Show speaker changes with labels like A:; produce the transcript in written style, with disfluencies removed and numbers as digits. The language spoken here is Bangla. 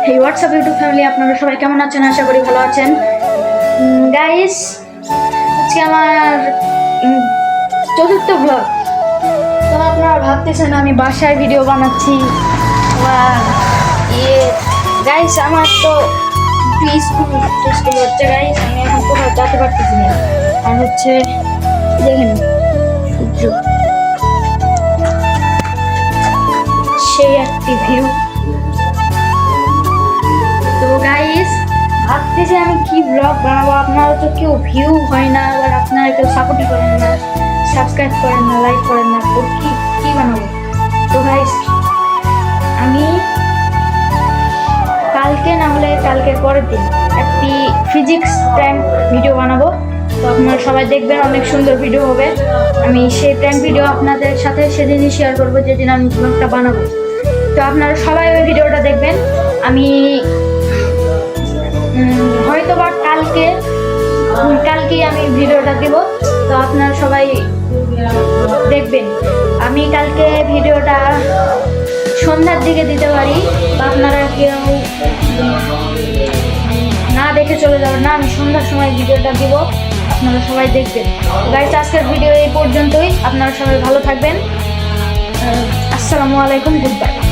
A: হেই হোয়াটসঅ্যাপ ইউটিউব ফ্যামিলি, আপনারা সবাই কেমন আছেন? আশা করি ভালো আছেন। গাইস, আজকে আমার চতুর্থ ব্লগ। তো আপনারা ভাবতেছেন আমি বাসায় ভিডিও বানাচ্ছি। গাইস, আমার তো স্কুল হচ্ছে গাইস, আমি এখন কোথাও যেতে পারতেছি না। আর হচ্ছে দেখেন সূর্য, সেই একটি ভিউ। তো গাইস, ভাবতেছি আমি কি ব্লগ বানাবো। আপনারা তো কেউ ভিউ হয় না, আবার আপনারা কেউ সাপোর্টই করেন না, সাবস্ক্রাইব করেন না, লাইক করেন না, তো কি বানাবো? তো গাইস, আমি কালকে না হলে কালকের পরের দিন একটি ফিজিক্স প্র্যাঙ্ক ভিডিও বানাবো। তো আপনারা সবাই দেখবেন, অনেক সুন্দর ভিডিও হবে। আমি সেই প্র্যাঙ্ক ভিডিও আপনাদের সাথে সেদিনই শেয়ার করবো, যেদিন আমি ব্লগটা বানাবো। তো আপনারা সবাই ওই ভিডিওটা দেখবেন। আমি হয়তো বা কালকেই আমি ভিডিওটা দেব। তো আপনারা সবাই দেখবেন। আমি কালকে ভিডিওটা সন্ধ্যার দিকে দিতে পারি, বা আপনারা কেউ না দেখে চলে যাবেন না। আমি সন্ধ্যার সময় ভিডিওটা দিব, আপনারা সবাই দেখবেন। গাইস, আজকের ভিডিও এই পর্যন্তই। আপনারা সবাই ভালো থাকবেন। আসসালামু আলাইকুম, গুড বাই।